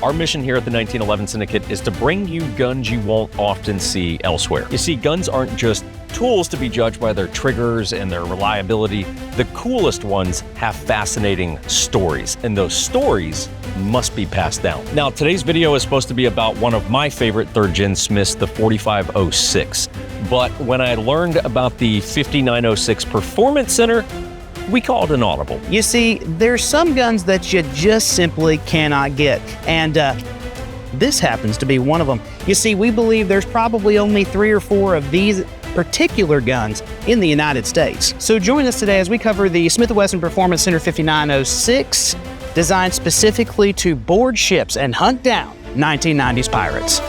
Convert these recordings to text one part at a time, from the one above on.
Our mission here at the 1911 Syndicate is to bring you guns you won't often see elsewhere. You see, guns aren't just tools to be judged by their triggers and their reliability. The coolest ones have fascinating stories, and those stories must be passed down. Now, today's video is supposed to be about one of my favorite 3rd Gen Smiths, the 4506. But when I learned about the 5906 Performance Center, we called an audible. You see, there's some guns that you just simply cannot get, and this happens to be one of them. You see, we believe there's probably only 3 or 4 of these particular guns in the United States. So join us today as we cover the Smith Wesson Performance Center 5906, designed specifically to board ships and hunt down 1990s pirates.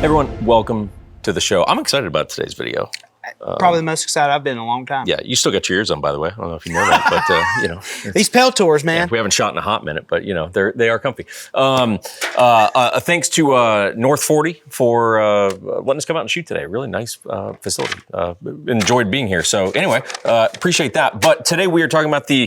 Everyone, welcome to the show. I'm excited about today's video. Probably the most excited I've been in a long time. Yeah, you still got your ears on, by the way. I don't know if you know that, but you know. These Peltors, man. Yeah, we haven't shot in a hot minute, but you know, they are comfy. Thanks to North 40 for letting us come out and shoot today. Really nice facility. Enjoyed being here. So anyway, appreciate that. But today we are talking about the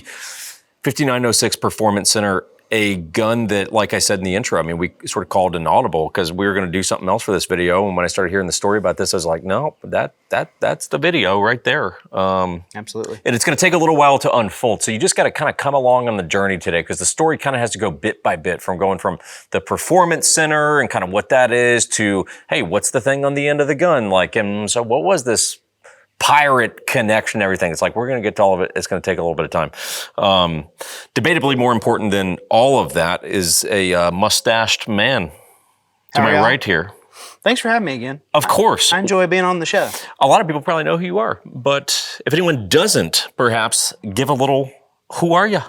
5906 Performance Center, a gun that, like I said in the intro, I mean, we sort of called an audible because we were going to do something else for this video. And when I started hearing the story about this, I was like, no, that's the video right there. Absolutely. And it's going to take a little while to unfold. So you just got to kind of come along on the journey today because the story kind of has to go bit by bit from going from the Performance Center and kind of what that is to, hey, what's the thing on the end of the gun? Like, and so what was this pirate connection, everything? It's like, we're going to get to all of it. It's going to take a little bit of time. Debatably more important than all of that is a mustached man to my right here. Thanks for having me again. Of course. I enjoy being on the show. A lot of people probably know who you are, but if anyone doesn't, perhaps give a little, who are you?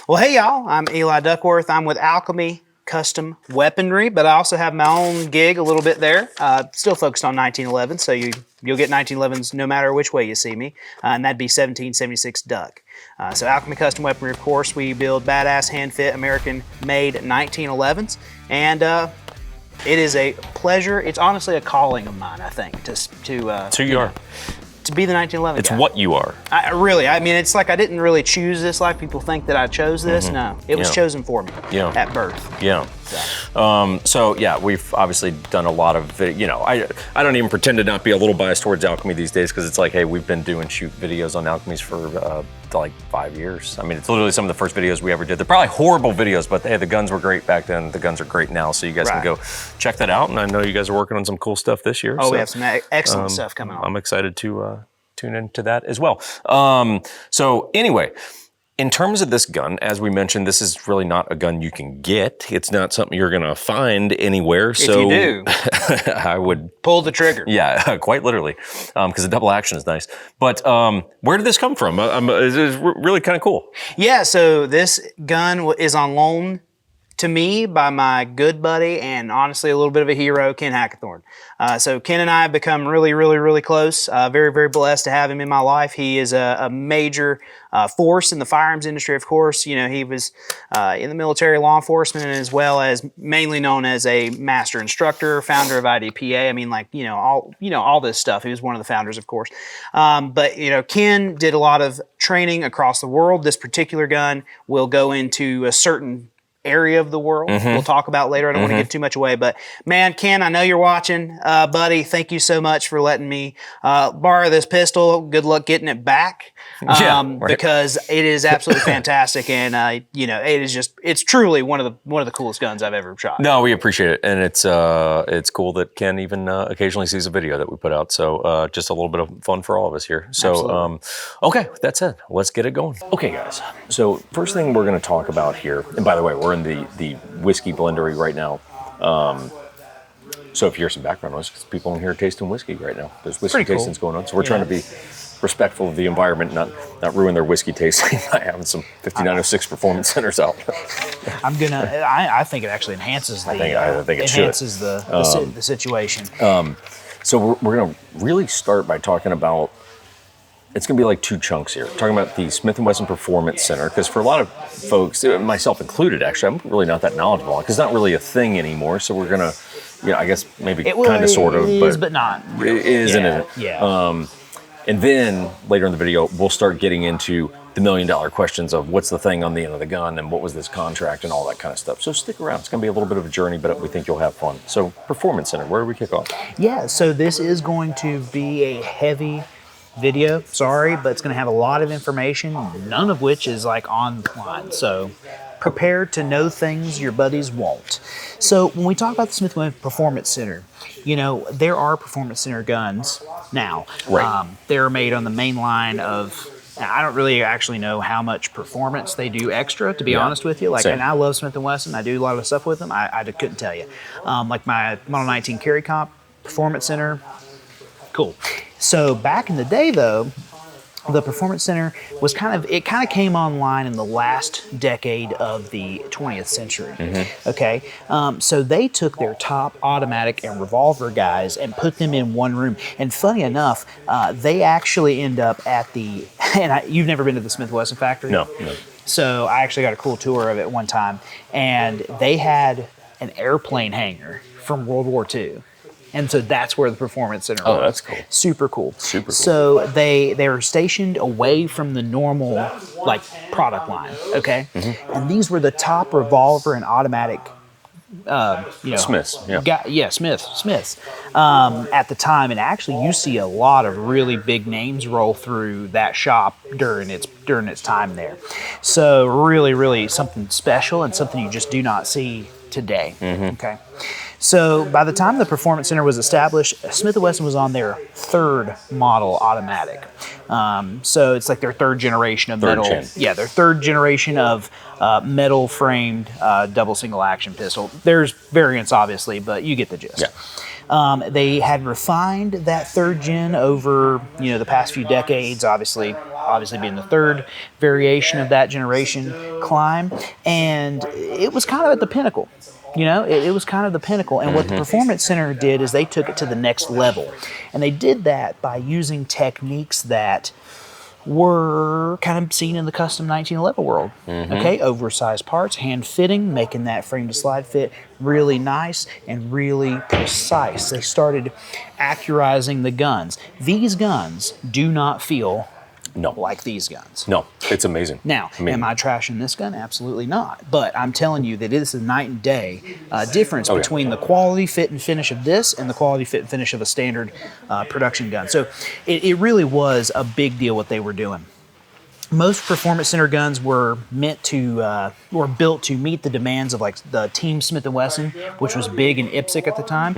Well, hey y'all, I'm Eli Duckworth. I'm with Alchemy Custom Weaponry, but I also have my own gig a little bit there. Still focused on 1911, so you'll get 1911s no matter which way you see me, and that'd be 1776 Duck. So Alchemy Custom Weaponry, of course, we build badass hand-fit American-made 1911s, and it is a pleasure. It's honestly a calling of mine, I think, to be the 1911 It's guy. what you are. I mean, it's like I didn't really choose this like people think that I chose this. No, it was chosen for me at birth. Yeah. So yeah, we've obviously done a lot of, I don't even pretend to not be a little biased towards Alchemy these days because it's like, hey, we've been doing shoot videos on Alchemies for like 5 years. I mean, it's literally some of the first videos we ever did. They're probably horrible videos, but hey, the guns were great back then. The guns are great now, so you guys can go check that out. And I know you guys are working on some cool stuff this year. Oh, so we have some excellent stuff coming on. I'm excited to tune into that as well. So anyway, in terms of this gun, as we mentioned, this is really not a gun you can get. It's not something you're going to find anywhere. If you do, I would pull the trigger. Yeah, quite literally, because the double action is nice. But where did this come from? It's really kind of cool. Yeah, so this gun is on loan to me by my good buddy and honestly a little bit of a hero, Ken Hackathorn. So Ken and I have become really, really, really close. Very, very blessed to have him in my life. He is a major force in the firearms industry, of course. You know, he was in the military, law enforcement, and as well as mainly known as a master instructor, founder of IDPA. I mean, like, all this stuff. He was one of the founders, of course. But, Ken did a lot of training across the world. This particular gun will go into a certain area of the world we'll talk about later. I don't want to give too much away, but man, Ken, I know you're watching, buddy. Thank you so much for letting me borrow this pistol. Good luck getting it back. Because it is absolutely fantastic, and you know, it's truly one of the coolest guns I've ever shot. No, we appreciate it, and it's cool that Ken even occasionally sees a video that we put out. So just a little bit of fun for all of us here. So okay, with that said, let's get it going. Okay, guys. So first thing we're going to talk about here, and by the way, we're in the whiskey blendery right now. So if you hear some background noise, it's people in here tasting whiskey right now. There's whiskey tastings going on, so we're trying to be respectful of the environment, not ruin their whiskey tasting by having some 5906 performance centers out. I think it actually enhances the the situation. So we're going to really start by talking about, it's going to be like two chunks here. Talking about the Smith & Wesson Performance Center, because for a lot of folks, myself included, actually, I'm really not that knowledgeable on it, because it's not really a thing anymore. So we're going to, I guess maybe kind of, sort of. It is, but not really. It is, and it? Yeah. And then later in the video, we'll start getting into the $1 million questions of what's the thing on the end of the gun and what was this contract and all that kind of stuff. So stick around. It's going to be a little bit of a journey, but we think you'll have fun. So Performance Center, where do we kick off? Yeah, so this is going to be a heavy video, sorry, but it's going to have a lot of information, none of which is like online. So prepare to know things your buddies won't. So when we talk about the Smith & Wesson Performance Center, you know, there are Performance Center guns now. Right. They're made on the main line of, I don't really actually know how much performance they do extra, to be honest with you. Like, Same. and I love Smith & Wesson. I do a lot of stuff with them. I couldn't tell you. Like my Model 19 Carry Comp Performance Center, cool. So back in the day, though, the Performance Center was kind of came online in the last decade of the 20th century. Okay, so they took their top automatic and revolver guys and put them in one room. And funny enough, they actually end up at the. And you've never been to the Smith Wesson factory? No. So I actually got a cool tour of it one time, and they had an airplane hangar from World War II. And so that's where the Performance Center was. Oh, that's cool. Super cool. Super cool. So they were stationed away from the normal like product line, okay? And these were the top revolver and automatic, Smiths, Smiths at the time. And actually, you see a lot of really big names roll through that shop during its time there. So really, really something special and something you just do not see today. Okay. So by the time the Performance Center was established, Smith & Wesson was on their third model automatic. So it's like their third generation of metal. Yeah, their third generation of metal framed double single action pistol. There's variants obviously, but you get the gist. Yeah. They had refined that third gen over the past few decades, obviously being the third variation of that generation climb, and it was kind of at the pinnacle. It was kind of the pinnacle. And what the Performance Center did is they took it to the next level. And they did that by using techniques that were kind of seen in the custom 1911 world. Okay, oversized parts, hand fitting, making that frame to slide fit really nice and really precise. They started accurizing the guns. These guns do not feel like these guns. No, it's amazing. Now, am I trashing this gun? Absolutely not. But I'm telling you that it is a night and day difference between the quality, fit, and finish of this and the quality, fit, and finish of a standard production gun. So it really was a big deal what they were doing. Most Performance Center guns were built to meet the demands of like the Team Smith & Wesson, which was big in IPSC at the time.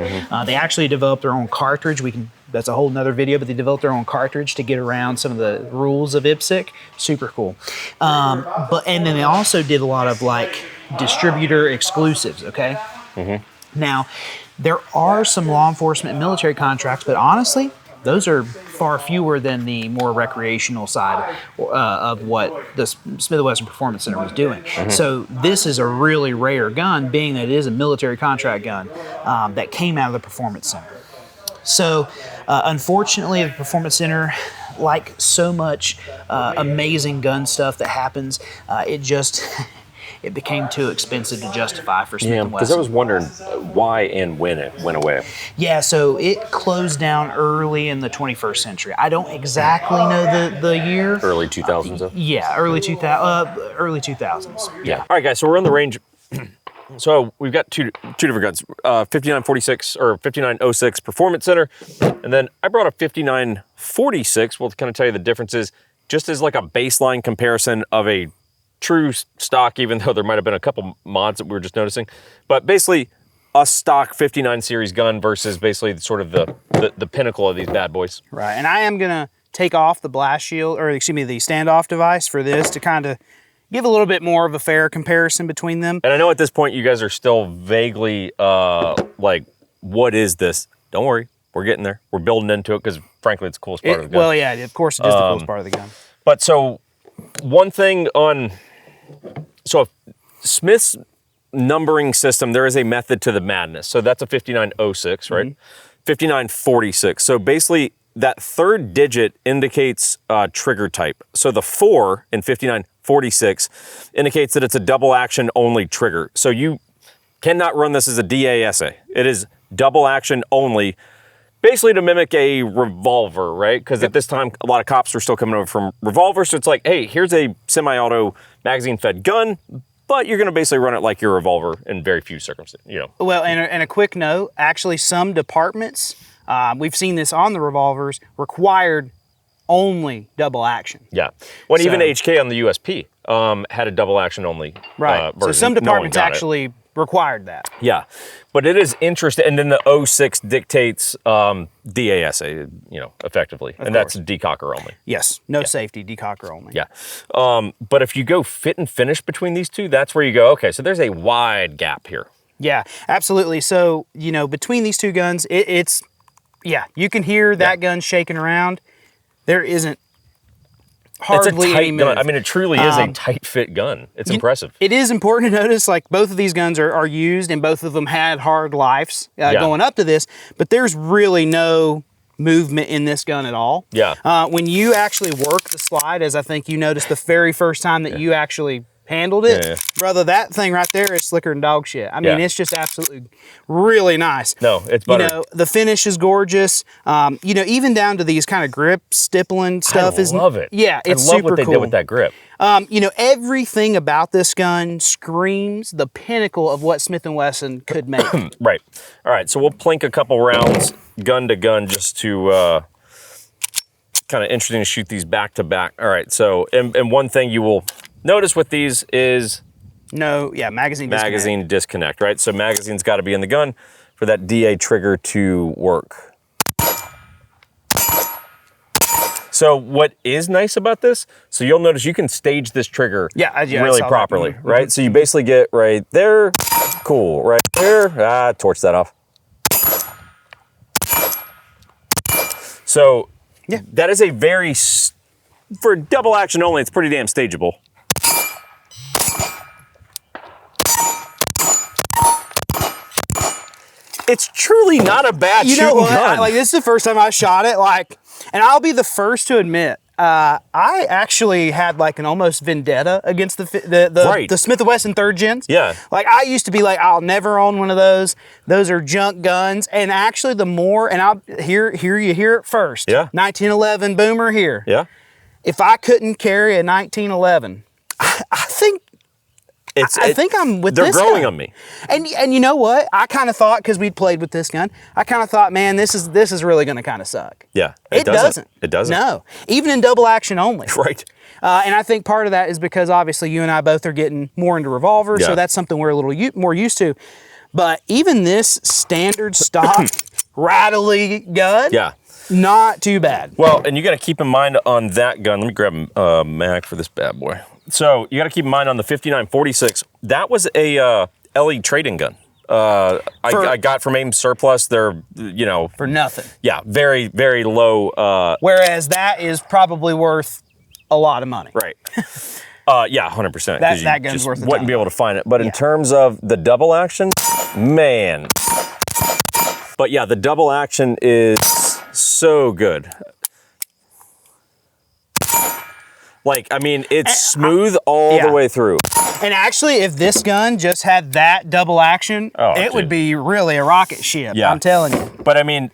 They actually developed their own cartridge. That's a whole nother video, but they developed their own cartridge to get around some of the rules of IPSC. Super cool. And then they also did a lot of like distributor exclusives. Okay. Now, there are some law enforcement and military contracts, but honestly, those are far fewer than the more recreational side of what the Smith & Wesson Performance Center was doing. So this is a really rare gun, being that it is a military contract gun that came out of the Performance Center. So unfortunately, the Performance Center, like so much amazing gun stuff that happens, it became too expensive to justify for Smith & Wesson. Because I was wondering why and when it went away. Yeah, so it closed down early in the 21st century. I don't exactly know the year. Early 2000s, though? Yeah, early 2000s. Yeah. All right, guys, so we're on the range So we've got two different guns, 5946 or 5906 Performance Center, and then I brought a 5946. We'll kind of tell you the differences, just as like a baseline comparison of a true stock, even though there might have been a couple mods that we were just noticing, but basically a stock 59 series gun versus basically sort of the pinnacle of these bad boys. Right, and I am gonna take off the blast shield, or excuse me, the standoff device for this to kind of give a little bit more of a fair comparison between them. And I know at this point you guys are still vaguely like, what is this? Don't worry, we're getting there. We're building into it because frankly, it's the coolest part of the gun. Well, yeah, of course it is the coolest part of the gun. But so one thing on, so Smith's numbering system, there is a method to the madness. So that's a 5906, right? 5946. So basically that third digit indicates trigger type. So the 4 in 5946 indicates that it's a double action only trigger. So you cannot run this as a DASA. It is double action only, basically to mimic a revolver, right? Because at this time, a lot of cops were still coming over from revolvers. So it's like, hey, here's a semi-auto magazine-fed gun, but you're going to basically run it like your revolver in very few circumstances, you know. Well, and a quick note, actually some departments, we've seen this on the revolvers, required only double action. Yeah. When even HK on the USP had a double action only right. version. So some departments actually required that. Yeah. But it is interesting. And then the 06 dictates DASA, you know, effectively. And that's decocker only. Yes. No safety, decocker only. Yeah. But if you go fit and finish between these two, that's where you go, okay, so there's a wide gap here. Yeah, absolutely. So, you know, between these two guns, it's, yeah, you can hear that gun shaking around. There isn't hardly any move. Gun. I mean, it truly is a tight fit gun. It's impressive. It is important to notice, like, both of these guns are used, and both of them had hard lives going up to this, but there's really no movement in this gun at all. Yeah. When you actually work the slide, as I think you noticed the very first time that you actually handled it, brother, that thing right there is slicker than dog shit. I mean, it's just absolutely really nice. No, it's butter. You know, the finish is gorgeous. You know, even down to these kind of grip stippling stuff I love it. Yeah, it's I love super what they cool. did with that grip. You know, everything about this gun screams the pinnacle of what Smith & Wesson could make. Right. All right, so we'll plink a couple rounds gun to gun just to kind of interesting to shoot these back to back. All right, so and one thing you will notice with these is magazine disconnect, right? So magazine's got to be in the gun for that DA trigger to work. So what is nice about this, so you'll notice you can stage this trigger really properly, right? So you basically get right there, cool, right there, torch that off. So that is a very, for double action only, it's pretty damn stageable. It's truly not a bad shooting gun. You know what? Like, this is the first time I shot it, like, and I'll be the first to admit, I actually had like an almost vendetta against the Smith & Wesson 3rd gens. Yeah. Like, I used to be like, I'll never own one of those. Those are junk guns. And actually the more, and I'll here you hear it first. Yeah. 1911 Boomer here. Yeah. If I couldn't carry a 1911, I think I'm with this They're growing gun. on me. And you know what? I kind of thought, because we'd played with this gun, I kind of thought, man, this is really going to kind of suck. Yeah. It doesn't. It doesn't. No. Even in double action only. Right. And I think part of that is because obviously you and I both are getting more into revolvers, so that's something we're a little more used to. But even this standard stock rattly gun, not too bad. Well, and you got to keep in mind on that gun, let me grab a mag for this bad boy. So you got to keep in mind on the 5946, that was a LE trading gun. I got from AIM Surplus. They're, you know, for nothing. Yeah, very, very low. Whereas that is probably worth a lot of money. Right. Yeah, 100%. That gun's worth a ton. Wouldn't be able to find it. But in terms of the double action, man. But yeah, the double action is so good. Like, I mean, it's smooth all the way through. And actually, if this gun just had that double action, it would be really a rocket ship. Yeah. I'm telling you. But I mean,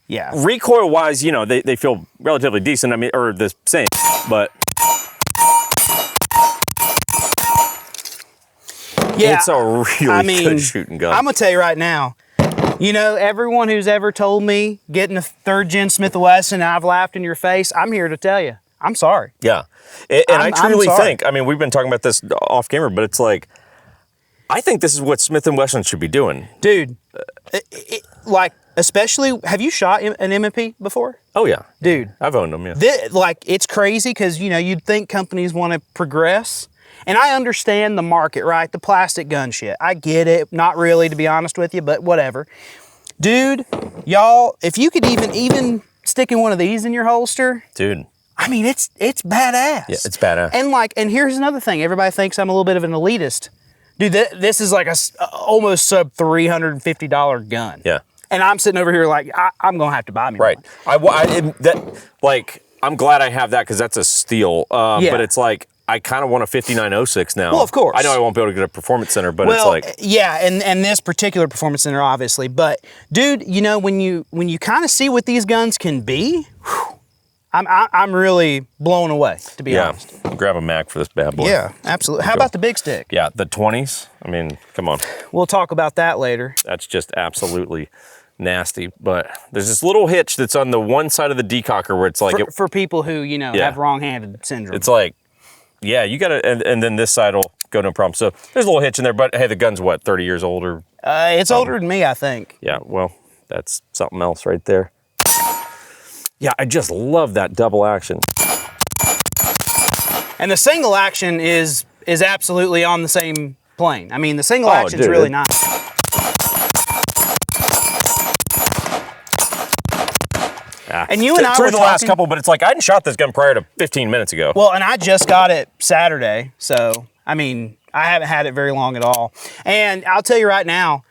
recoil-wise, you know, they feel relatively decent. I mean, or the same, but Yeah, it's a really good shooting gun. I'm gonna tell you right now. You know, everyone who's ever told me getting a 3rd gen Smith Wesson, and I've laughed in your face, I'm here to tell you, I'm sorry. Yeah, and I truly sorry. think. I mean, we've been talking about this off camera, but it's like, I think this is what Smith & Wesson should be doing, dude. Like, especially, have you shot an M&P before? Oh yeah, dude, I've owned them. Yeah, like, it's crazy because you know you'd think companies want to progress. And I understand the market, right? The plastic gun shit. I get it. Not really, to be honest with you, but whatever. Dude, y'all, if you could even stick in one of these in your holster, dude. I mean, it's badass. Yeah, it's badass. And here's another thing. Everybody thinks I'm a little bit of an elitist. Dude, this is like a almost sub $350 gun. Yeah. And I'm sitting over here like, I'm going to have to buy me one. Right. I'm glad I have that because that's a steal. Yeah. But it's like, I kind of want a 5906 now. Well, of course. I know I won't be able to get a performance center, but it's like, yeah, and this particular performance center, obviously. But dude, you know, when you kind of see what these guns can be, whew, I'm really blown away, to be honest. Yeah, grab a Mac for this bad boy. Yeah, absolutely. How about the big stick? Yeah, the 20s. I mean, come on. We'll talk about that later. That's just absolutely nasty. But there's this little hitch that's on the one side of the decocker where it's like for people who have wrong-handed syndrome. It's like, yeah, you got to, and then this side will go no problem. So there's a little hitch in there, but hey, the gun's what, 30 years old or? It's older than me, I think. Yeah, well, that's something else right there. Yeah, I just love that double action. And the single action is absolutely on the same plane. I mean, the single action's really nice. And you and I were the last couple, but it's like I hadn't shot this gun prior to 15 minutes ago. Well, and I just got it Saturday, so I mean, I haven't had it very long at all. And I'll tell you right now,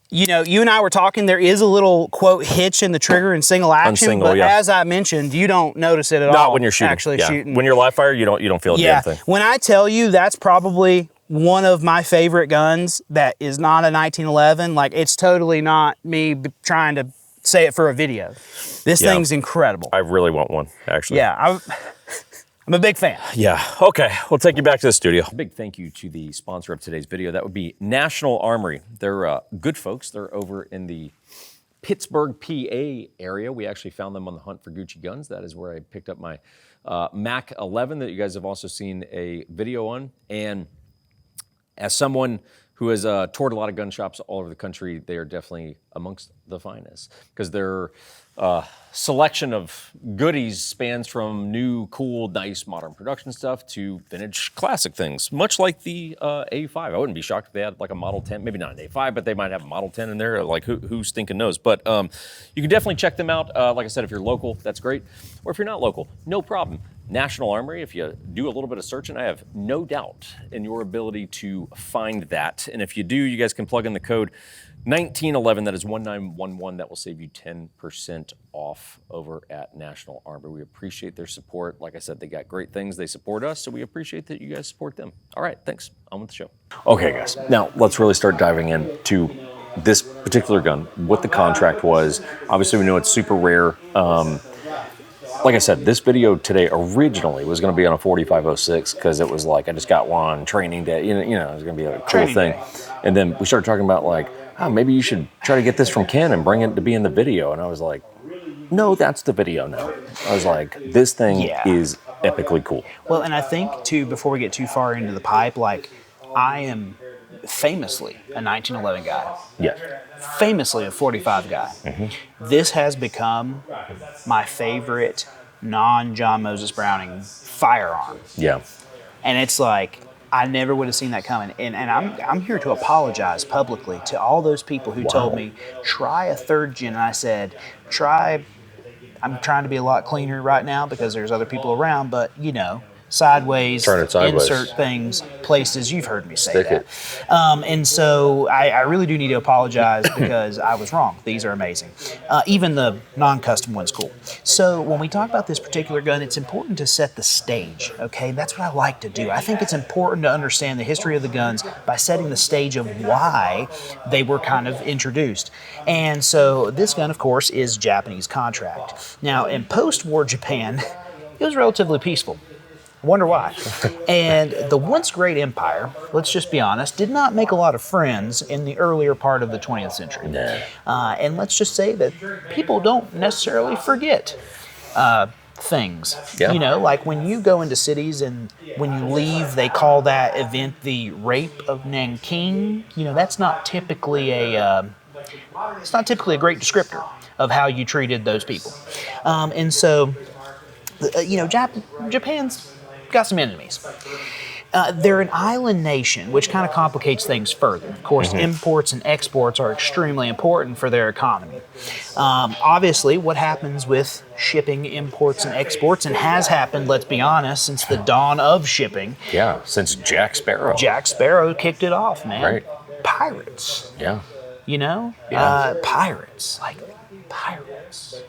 you know, you and I were talking, there is a little, quote, hitch in the trigger in single action, but as I mentioned, you don't notice it at all. Not when you're shooting. Actually shooting. When you're live fire, you don't feel a damn thing. When I tell you that's probably one of my favorite guns that is not a 1911, like it's totally not me trying to say it for a video. This thing's incredible. I really want one, actually. Yeah, I'm a big fan. Yeah, okay, we'll take you back to the studio. A big thank you to the sponsor of today's video. That would be National Armory. They're good folks. They're over in the Pittsburgh, PA area. We actually found them on the hunt for Gucci guns. That is where I picked up my Mac 11 that you guys have also seen a video on. And as someone who has toured a lot of gun shops all over the country, they are definitely amongst the finest because their selection of goodies spans from new, cool, nice, modern production stuff to vintage classic things, much like the A5. I wouldn't be shocked if they had like a Model 10, maybe not an A5, but they might have a Model 10 in there. Like who stinking knows? But you can definitely check them out. Like I said, if you're local, that's great. Or if you're not local, no problem. National Armory, if you do a little bit of searching, I have no doubt in your ability to find that. And if you do, you guys can plug in the code 1911, that is 1911, that will save you 10% off over at National Armory. We appreciate their support. Like I said, they got great things. They support us, so we appreciate that you guys support them. All right, thanks. On with the show. Okay, guys. Now, let's really start diving into this particular gun, what the contract was. Obviously, we know it's super rare. Like I said, this video today originally was going to be on a 4506 because it was like, I just got one training day, you know, it was going to be a cool thing. And then we started talking about like, oh, maybe you should try to get this from Ken and bring it to be in the video. And I was like, no, that's the video now. I was like, this thing is epically cool. Well, and I think too, before we get too far into the pipe, like I am famously a 1911 guy. Yeah. Famously a 45 guy. Mm-hmm. This has become my favorite non-John Moses Browning firearm. Yeah. And it's like, I never would have seen that coming. And I'm here to apologize publicly to all those people who told me, try a 3rd gen. And I said, I'm trying to be a lot cleaner right now because there's other people around, but you know, sideways, insert things, places, you've heard me say that. And so I really do need to apologize because I was wrong. These are amazing. Even the non-custom one's cool. So when we talk about this particular gun, it's important to set the stage, okay? That's what I like to do. I think it's important to understand the history of the guns by setting the stage of why they were kind of introduced. And so this gun, of course, is Japanese contract. Now, in post-war Japan, it was relatively peaceful. Wonder why. And the once great empire, let's just be honest, did not make a lot of friends in the earlier part of the 20th century. Nah. And let's just say that people don't necessarily forget things. Yeah. You know, like when you go into cities and when you leave, they call that event the Rape of Nanking. You know, that's not typically a great descriptor of how you treated those people. And so, you know, Japan's got some enemies. They're an island nation, which kind of complicates things further. Of course, imports and exports are extremely important for their economy. Obviously, what happens with shipping, imports, and exports, and has happened, let's be honest, since the dawn of shipping. Yeah, since Jack Sparrow. Jack Sparrow kicked it off, man. Right. Pirates. Yeah. You know? Yeah. Pirates. Like, pirates.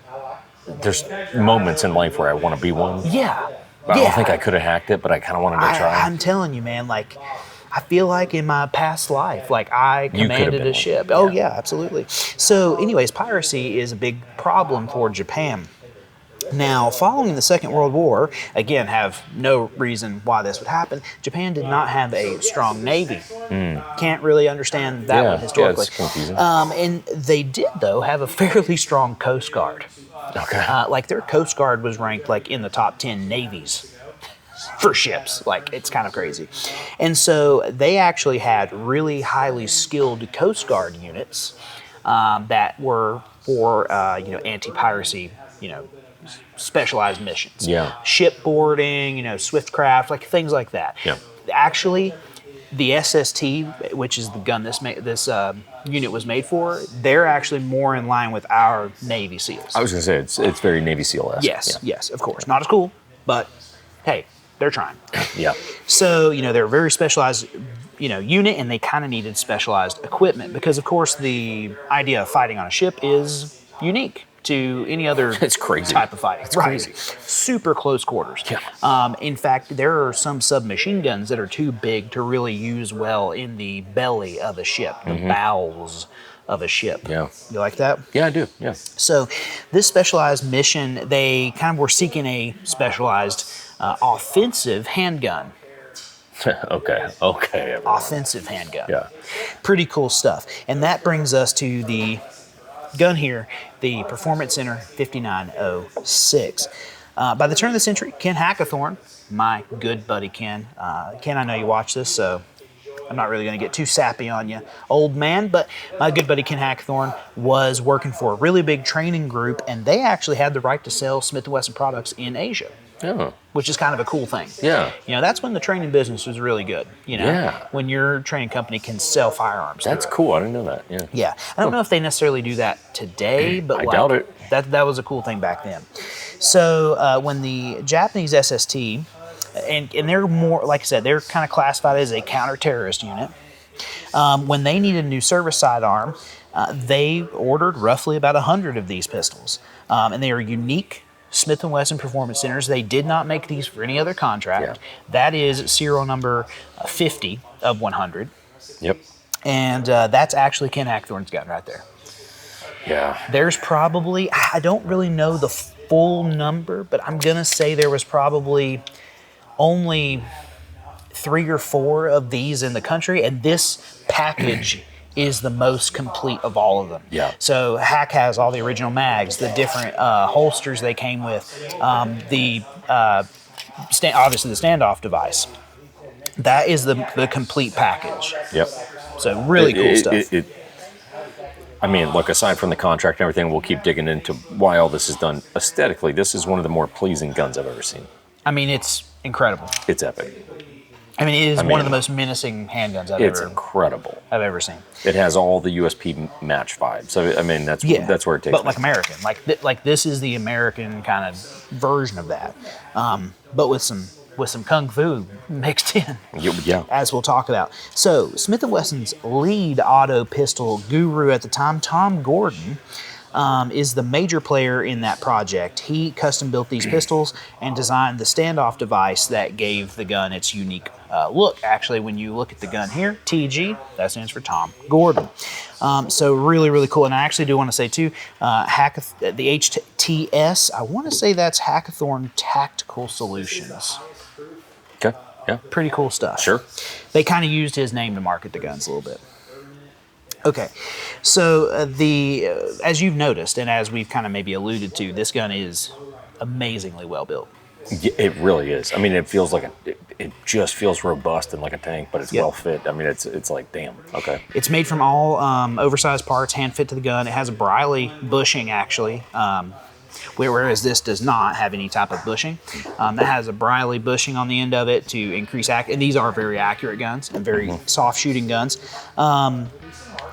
There's moments in life where I want to be one. Yeah. I don't think I could have hacked it, but I kind of wanted to try. I'm telling you, man, like, I feel like in my past life, like I commanded a ship. Yeah. Oh, yeah, absolutely. So, anyways, piracy is a big problem for Japan. Now, following the Second World War, again, have no reason why this would happen, Japan did not have a strong navy. Can't really understand that one historically. Yeah, it's confusing. And they did, though, have a fairly strong Coast Guard. Okay. Like their Coast Guard was ranked like in the top 10 navies for ships. Like it's kind of crazy. And so they actually had really highly skilled Coast Guard units that were for you know, anti-piracy, you know, specialized missions. Yeah. Shipboarding, you know, swift craft, like things like that. Yeah. Actually, the SST, which is the gun this unit was made for, they're actually more in line with our Navy SEALs. I was going to say, it's very Navy SEAL-esque. Yes, of course. Not as cool, but hey, they're trying. Yeah. So, you know, they're a very specialized, you know, unit, and they kind of needed specialized equipment because, of course, the idea of fighting on a ship is unique to any other It's crazy. type of fighting. It's crazy. Super close quarters. Yeah. In fact, there are some submachine guns that are too big to really use well in the belly of a ship, the bowels of a ship. Yeah. You like that? Yeah, I do. Yeah. So this specialized mission, they kind of were seeking a specialized offensive handgun. Okay. Offensive handgun. Yeah. Pretty cool stuff. And that brings us to the gun here, the Performance Center 5906. By the turn of the century, Ken Hackathorn, my good buddy Ken. Ken, I know you watch this, so I'm not really going to get too sappy on you, old man, but my good buddy Ken Hackathorn was working for a really big training group, and they actually had the right to sell Smith Wesson products in Asia. Oh. Which is kind of a cool thing. Yeah. You know, that's when the training business was really good. You know, Yeah. when your training company can sell firearms. That's cool. I didn't know that. Yeah. Yeah. I don't know if they necessarily do that today, but I doubt it. That was a cool thing back then. So when the Japanese SST, and they're more, like I said, they're kind of classified as a counter-terrorist unit. When they needed a new service sidearm, they ordered roughly about 100 of these pistols. And they are unique Smith & Wesson Performance Centers. They did not make these for any other contract. Yeah. That is serial number 50 of 100. Yep. And that's actually Ken Hackathorn's gun right there. Yeah. There's probably, I don't really know the full number, but I'm going to say there was probably only 3 or 4 of these in the country, and this package is the most complete of all of them. Yeah. So Hack has all the original mags, the different holsters they came with, obviously the standoff device. That is the complete package. Yep. So really cool stuff. I mean, look, aside from the contract and everything, we'll keep digging into why all this is done. Aesthetically, this is one of the more pleasing guns I've ever seen. I mean, it's incredible. It's epic. I mean, it is one of the most menacing handguns I've ever seen. It has all the USP match vibes. So I mean, that's where it takes. But like American, like this is the American kind of version of that, but with some kung fu mixed in. Yeah. As we'll talk about. So Smith & Wesson's lead auto pistol guru at the time, Tom Gordon, is the major player in that project. He custom built these pistols and designed the standoff device that gave the gun its unique look. Actually, when you look at the gun here, TG, that stands for Tom Gordon. So really, really cool. And I actually do want to say too, the HTS, I want to say that's Hackathorn Tactical Solutions. Yeah. Pretty cool stuff. Sure. They kind of used his name to market the guns a little bit. Okay, so as you've noticed, and as we've kind of maybe alluded to, this gun is amazingly well built. It really is. I mean, it feels like it just feels robust and like a tank, but it's well fit. I mean, it's like, damn. Okay. It's made from all oversized parts, hand fit to the gun. It has a Briley bushing, actually, whereas this does not have any type of bushing. That has a Briley bushing on the end of it to increase and these are very accurate guns and very soft shooting guns.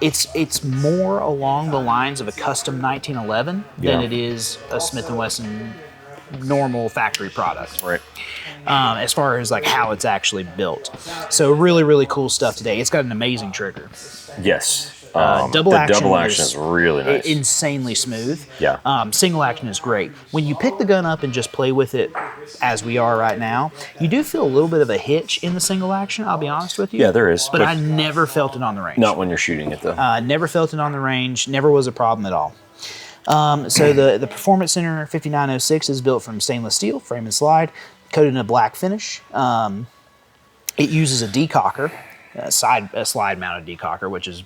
It's more along the lines of a custom 1911 than it is a Smith & Wesson normal factory product. Right. As far as like how it's actually built. So really, really cool stuff today. It's got an amazing trigger. Yes. Double action is really nice. Insanely smooth. Yeah. Single action is great. When you pick the gun up and just play with it as we are right now, you do feel a little bit of a hitch in the single action, I'll be honest with you. Yeah, there is. But I never felt it on the range. Not when you're shooting it, though. Never felt it on the range. Never was a problem at all. So the Performance Center 5906 is built from stainless steel, frame and slide, coated in a black finish. It uses a decocker, a slide mounted decocker, which is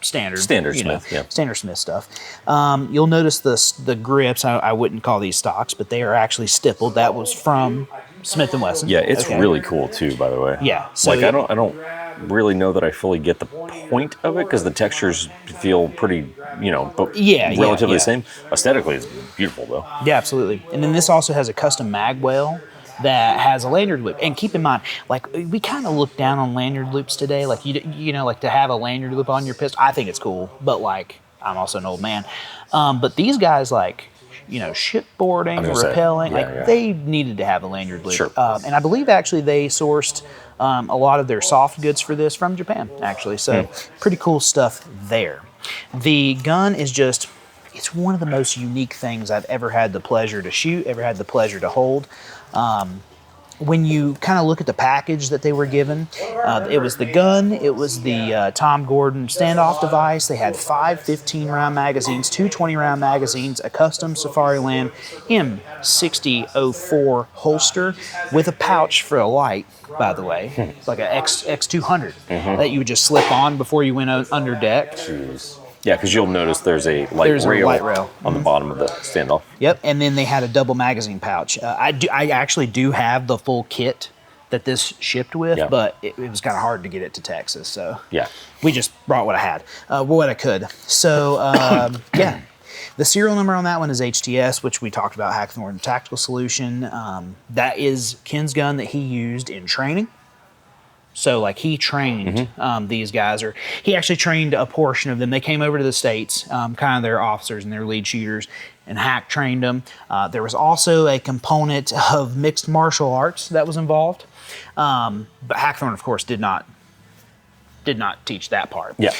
standard Smith, yeah. Standard Smith stuff. You'll notice the grips. I wouldn't call these stocks, but they are actually stippled. That was from Smith & Wesson. Yeah, it's really cool too, by the way. Yeah. So like I don't really know that I fully get the point of it because the textures feel pretty, but relatively the same. Aesthetically, it's beautiful though. Yeah, absolutely. And then this also has a custom mag well that has a lanyard loop. And keep in mind, like we kind of look down on lanyard loops today. Like like to have a lanyard loop on your pistol, I think it's cool. But like I'm also an old man. But these guys like shipboarding, rappelling, they needed to have a lanyard loop. Sure. And I believe actually they sourced a lot of their soft goods for this from Japan, actually. So pretty cool stuff there. The gun is it's one of the most unique things I've ever had the pleasure to shoot, ever had the pleasure to hold. When you kind of look at the package that they were given, it was the gun, it was the Tom Gordon standoff device. They had 5 15-round magazines, 2 20-round magazines, a custom Safariland M6004 holster with a pouch for a light, by the way. It's like an X200 that you would just slip on before you went under deck. Jeez. Yeah, because you'll notice there's a light rail on the bottom of the standoff. Yep, and then they had a double magazine pouch. I actually do have the full kit that this shipped with, but it was kind of hard to get it to Texas, so we just brought what I had, what I could. So the serial number on that one is HTS, which we talked about, Hackathorn Tactical Solution. That is Ken's gun that he used in training. So, like, he trained these guys, or he actually trained a portion of them. They came over to the States, kind of their officers and their lead shooters, and Hack trained them. There was also a component of mixed martial arts that was involved. But Hackathorn, of course, did not teach that part. Yeah.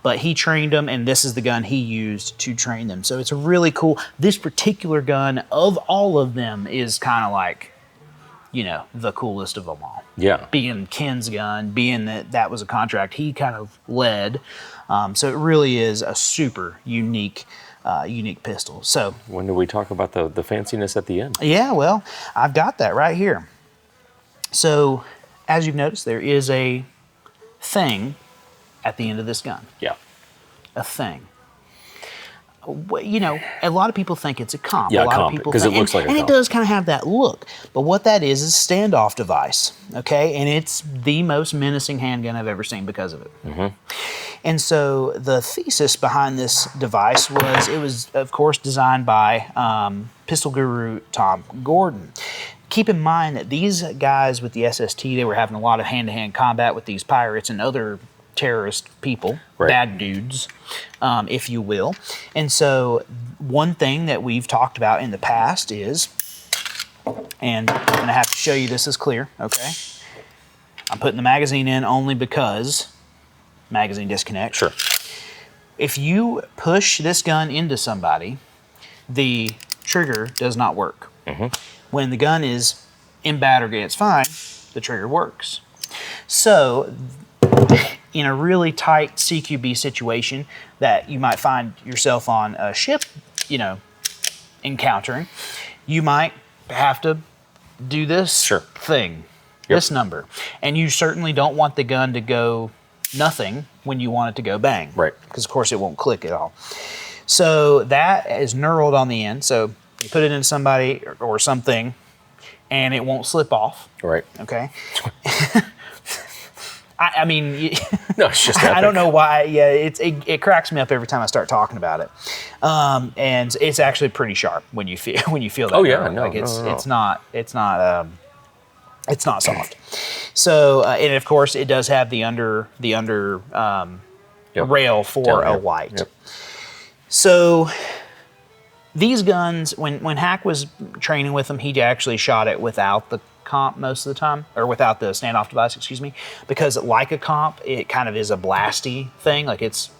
But he trained them, and this is the gun he used to train them. So it's a really cool. This particular gun, of all of them, is kind of like, the coolest of them all. Yeah. Being Ken's gun, being that was a contract he kind of led. So it really is a super unique pistol. So when do we talk about the fanciness at the end? Yeah, well, I've got that right here. So as you've noticed, there is a thing at the end of this gun. Yeah. A thing. A lot of people think it's a comp. Yeah, a lot comp, of people because it looks like a comp. And it does kind of have that look. But what that is a standoff device, okay? And it's the most menacing handgun I've ever seen because of it. And so the thesis behind this device was, it was, of course, designed by pistol guru Tom Gordon. Keep in mind that these guys with the SST, they were having a lot of hand-to-hand combat with these pirates and other terrorist people, bad dudes, if you will. And so one thing that we've talked about in the past is, and I'm going to have to show you this is clear, okay? I'm putting the magazine in only because magazine disconnect. Sure. If you push this gun into somebody, the trigger does not work. When the gun is in battery, it's fine, the trigger works. So in a really tight CQB situation that you might find yourself on a ship, encountering, you might have to do this thing. this number. And you certainly don't want the gun to go nothing when you want it to go bang. Right. Because, of course, it won't click at all. So that is knurled on the end. So you put it in somebody or something, and it won't slip off. Right. Okay. I mean, no, it's just I don't know why. Yeah, it cracks me up every time I start talking about it, and it's actually pretty sharp when you feel that. Oh yeah, no, like it's not soft. So and of course it does have the under rail for a white. Yep. So these guns, when Hack was training with them, he actually shot it without the comp most of the time, or without the standoff device, excuse me, because like a comp, it kind of is a blasty thing. Like it's,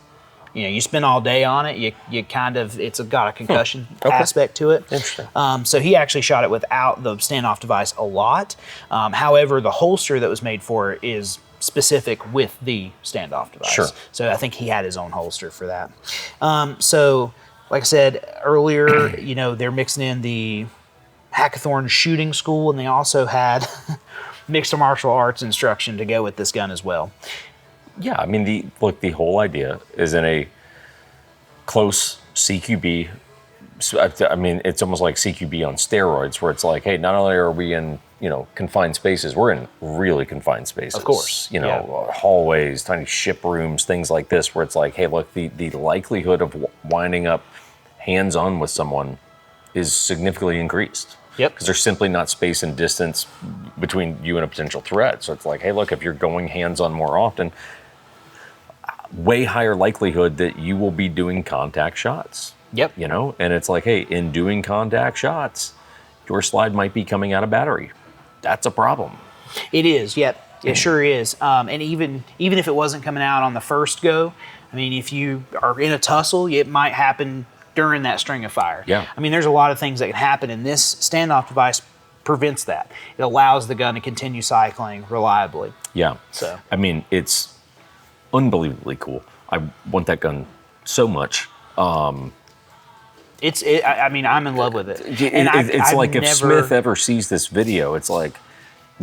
you spend all day on it, you kind of, it's got a concussion aspect to it. Interesting. So he actually shot it without the standoff device a lot. However, the holster that was made for it is specific with the standoff device. Sure. So I think he had his own holster for that. So like I said earlier, they're mixing in the Hackathorn shooting school, and they also had mixed martial arts instruction to go with this gun as well. Yeah, I mean, the whole idea is in a close CQB. I mean, it's almost like CQB on steroids, where it's like, hey, not only are we in confined spaces, we're in really confined spaces. Of course, hallways, tiny ship rooms, things like this, where it's like, hey, look, the likelihood of winding up hands-on with someone is significantly increased. Yep. Because there's simply not space and distance between you and a potential threat. So it's like, hey, look, if you're going hands-on more often, way higher likelihood that you will be doing contact shots. Yep. And it's like, hey, in doing contact shots, your slide might be coming out of battery. That's a problem. It is. Yep. It sure is. And even if it wasn't coming out on the first go, I mean, if you are in a tussle, it might happen during that string of fire. Yeah. I mean, there's a lot of things that can happen, and this standoff device prevents that. It allows the gun to continue cycling reliably. Yeah. So, I mean, it's unbelievably cool. I want that gun so much. I mean, I'm in love with it. And it's like if Smith ever sees this video, it's like,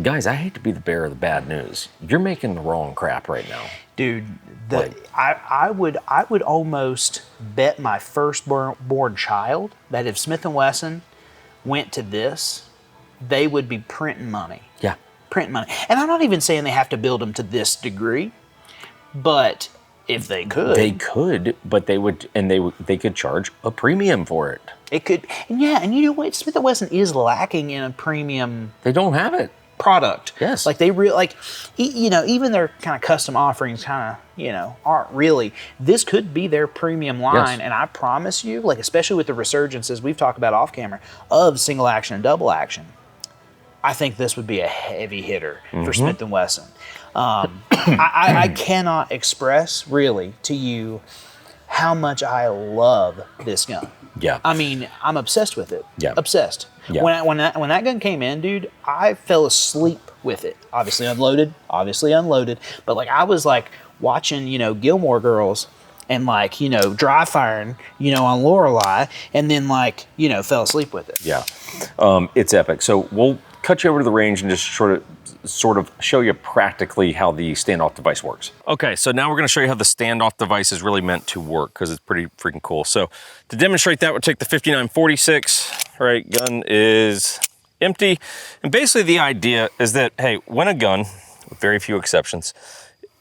guys, I hate to be the bearer of the bad news. You're making the wrong crap right now. Dude, I would almost bet my firstborn child that if Smith & Wesson went to this, they would be printing money. Yeah. Printing money. And I'm not even saying they have to build them to this degree, but if they could. They could, but they could charge a premium for it. It could. And yeah, and you know what? Smith & Wesson is lacking in a premium. They don't have it. Product. Yes. Like they even their kind of custom offerings kind of, aren't really. This could be their premium line. Yes. And I promise you, like, especially with the resurgences we've talked about off camera of single action and double action, I think this would be a heavy hitter for Smith & Wesson. I cannot express really to you how much I love this gun. Yeah. I mean, I'm obsessed with it. Yeah. Obsessed. Yeah. When that gun came in, dude, I fell asleep with it. Obviously unloaded. But like I was like watching, Gilmore Girls and like, dry firing, on Lorelei, and then like, fell asleep with it. Yeah. It's epic. So we'll cut you over to the range and just sort of show you practically how the standoff device works. Okay, so now we're going to show you how the standoff device is really meant to work, because it's pretty freaking cool. So to demonstrate that, we'll take the 5946. All right, gun is empty. And basically the idea is that, hey, when a gun, with very few exceptions,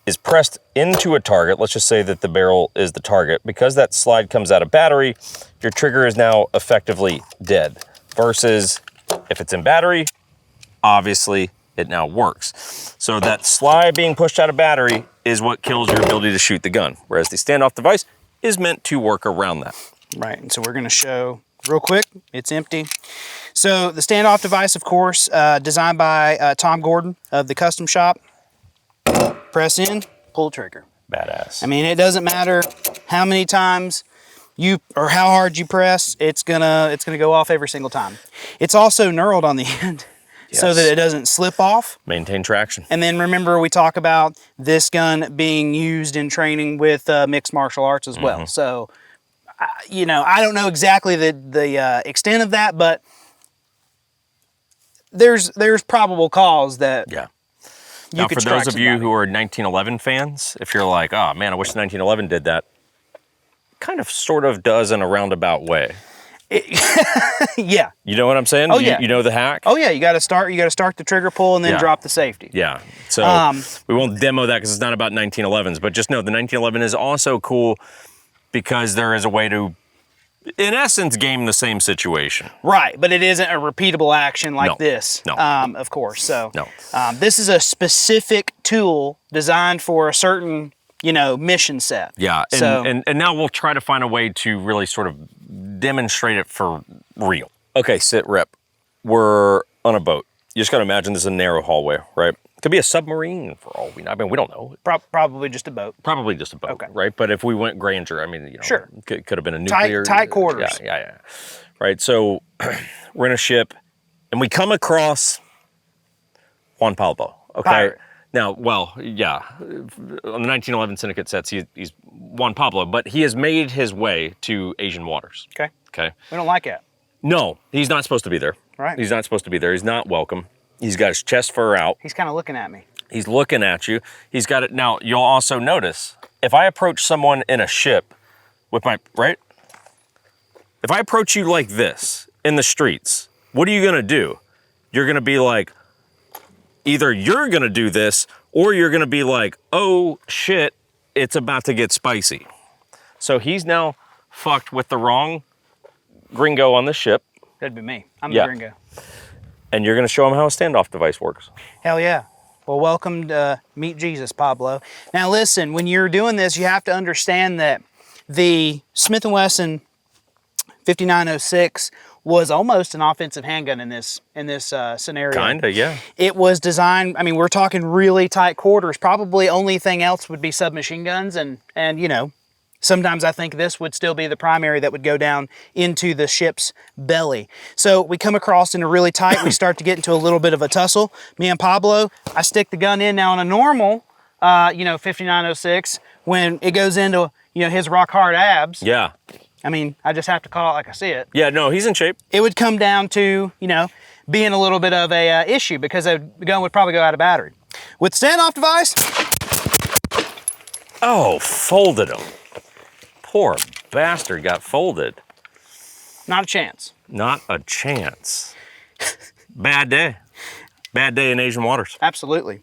is pressed into a target, let's just say that the barrel is the target, because that slide comes out of battery, your trigger is now effectively dead. Versus if it's in battery, obviously it now works. So that slide being pushed out of battery is what kills your ability to shoot the gun, whereas the standoff device is meant to work around that. Right, and so we're gonna show real quick, it's empty. So the standoff device, of course, designed by Tom Gordon of the Custom Shop. Press in, pull trigger. Badass. I mean, it doesn't matter how many times or how hard you press, it's gonna go off every single time. It's also knurled on the end. Yes. So that it doesn't slip off. Maintain traction. And then remember, we talk about this gun being used in training with mixed martial arts as well. So, I don't know exactly the extent of that, but there's probable cause that Now, could for those strike of you somebody. who are 1911 fans, if you're like, oh man, I wish 1911 did that, kind of sort of does in a roundabout way. Yeah. You know what I'm saying? Oh, yeah. You know the hack? Oh yeah, you got to start the trigger pull and then Yeah. drop the safety. Yeah. So we won't demo that because it's not about 1911s, but just know the 1911 is also cool because there is a way to, in essence, game the same situation. Right, but it isn't a repeatable action like No. this. No. Of course. So No. this is a specific tool designed for a certain, mission set. Yeah. And, So and now we'll try to find a way to really sort of demonstrate it for real. Okay, sit rep. We're on a boat. You just got to imagine this is a narrow hallway, right? Could be a submarine for all we know. I mean, we don't know. probably just a boat. Probably just a boat, Okay. right? But if we went grandeur, I mean, Sure. could have been a nuclear. Tight quarters. Yeah. Right, so we're in a ship, and we come across Juan Pablo, okay? Pirate. Now, well, yeah, on the 1911 Syndicate sets, he's Juan Pablo, but he has made his way to Asian waters, Okay. okay? We don't like it. No, he's not supposed to be there. Right. He's not supposed to be there. He's not welcome. He's got his chest fur out. He's kind of looking at me. He's looking at you. He's got it. Now, you'll also notice, if I approach someone in a ship with my, right? If I approach you like this in the streets, what are you gonna do? You're gonna be like, either you're gonna do this or you're gonna be like, oh shit, it's about to get spicy. So he's now fucked with the wrong gringo on the ship, That'd be me. I'm Yeah. the gringo. and you're gonna show him how a standoff device works. Hell yeah. Well, welcome to Meet Jesus, Pablo. Now listen, when you're doing this, you have to understand that the Smith & Wesson 5906 was almost an offensive handgun in this scenario. Kinda, yeah. It was designed, I mean, we're talking really tight quarters. Probably only thing else would be submachine guns and sometimes I think this would still be the primary that would go down into the ship's belly. So we come across into really tight. We start to get into a little bit of a tussle. Me and Pablo, I stick the gun in. Now on a normal, 5906, when it goes into, his rock hard abs, Yeah. I mean, I just have to call it like I see it. Yeah, no, he's in shape. It would come down to, being a little bit of a issue because the gun would probably go out of battery. With standoff device, Oh, folded him. Poor bastard got folded. not a chance. Not a chance. Bad day. Bad day in Asian waters. Absolutely.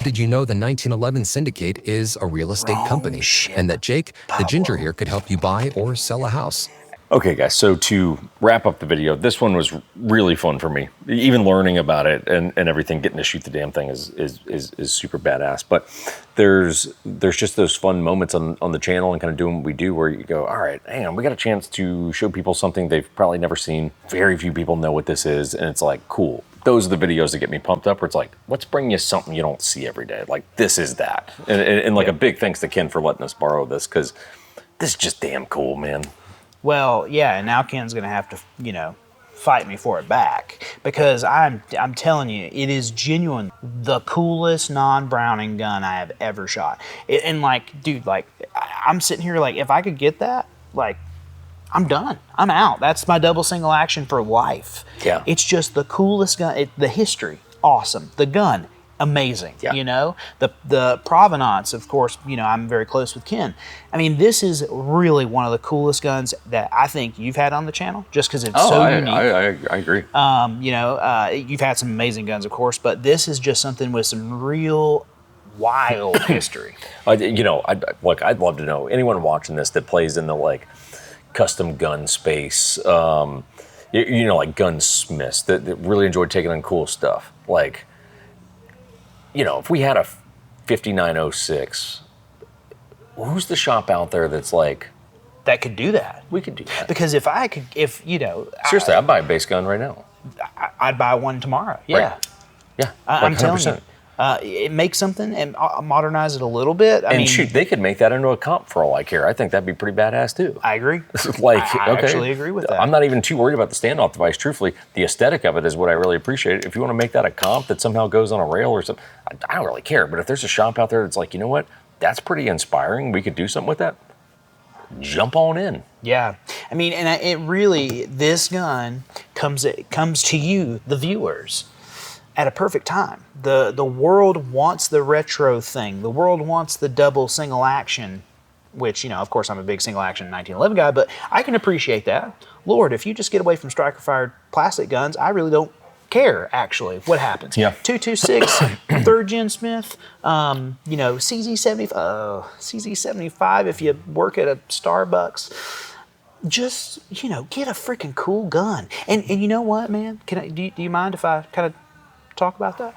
Did you know the 1911 Syndicate is a real estate company and that Jake, the ginger here, could help you buy or sell a house? Okay, guys, so to wrap up the video, this one was really fun for me. Even learning about it and everything, getting to shoot the damn thing is super badass. But there's just those fun moments on the channel and kind of doing what we do where you go, all right, hang on, we got a chance to show people something they've probably never seen. Very few people know what this is, and it's like, cool. Those are the videos that get me pumped up where it's like, let's bring you something you don't see every day. Like, this is that. And like a big thanks to Ken for letting us borrow this because this is just damn cool, man. Well, yeah, and now Ken's gonna have to, fight me for it back because I'm telling you, it is genuine the coolest non-Browning gun I have ever shot. And like, dude, like, I'm sitting here like, if I could get that, like, I'm done. I'm out. That's my double single action for life. Yeah. It's just the coolest gun. The history, awesome. The gun, amazing. Yeah. The provenance, of course, I'm very close with Ken. I mean, this is really one of the coolest guns that I think you've had on the channel just because it's so unique. I agree. You've had some amazing guns, of course, but this is just something with some real wild history. I'd love to know anyone watching this that plays in the like custom gun space, like gunsmiths that really enjoy taking on cool stuff. Like, if we had a 5906, who's the shop out there that's like, That could do that. we could do that? Because Seriously, I'd buy a base gun right now. I'd buy one tomorrow. Yeah. Right. Yeah, I'm like telling 100%. you. It makes something and modernize it a little bit. I mean, shoot, they could make that into a comp for all I care. I think that'd be pretty badass too. I agree. I actually agree with that. I'm not even too worried about the standoff device. Truthfully, the aesthetic of it is what I really appreciate. If you want to make that a comp that somehow goes on a rail or something, I don't really care. But if there's a shop out there that's like, you know what, that's pretty inspiring. We could do something with that. Jump on in. Yeah, I mean, and this gun comes to you, the viewers, at a perfect time. The world wants the retro thing. The world wants the double single action, which, you know, of course I'm a big single action 1911 guy, but I can appreciate that. Lord, if you just get away from striker fired plastic guns, I really don't care actually what happens. Yeah. 226, third gen Smith, you know, CZ75 if you work at a Starbucks. Just, you know, get a freaking cool gun. And you know what, man? Do you mind if I kind of talk about that?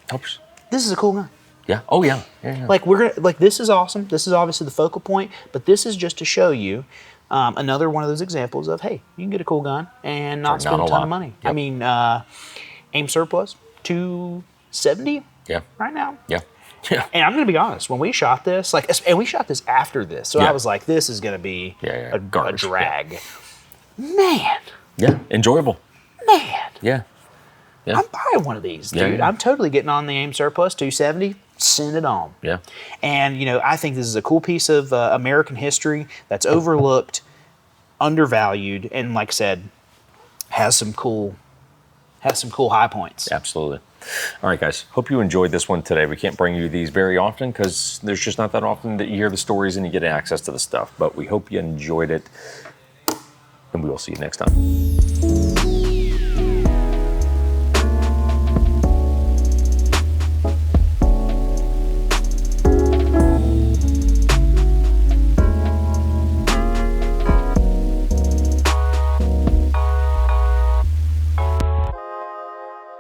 Helps. This is a cool gun. Yeah. Oh yeah. Yeah. Like this is awesome. This is obviously the focal point, but this is just to show you another one of those examples of, hey, you can get a cool gun and not spend a ton of money. Yep. I mean, aim surplus $270 right now. Yeah. Yeah. And I'm gonna be honest, when we shot this, and we shot this after this, so I was like, this is gonna be a drag. Man. Yeah. Enjoyable. Man. Yeah. Yeah. I'm buying one of these, dude. Yeah. I'm totally getting on the aim surplus 270. Send it on. Yeah. And, you know, I think this is a cool piece of American history that's overlooked, undervalued, and like I said, has some cool high points. Absolutely. All right, guys. Hope you enjoyed this one today. We can't bring you these very often because there's just not that often that you hear the stories and you get access to the stuff. But we hope you enjoyed it, and we will see you next time.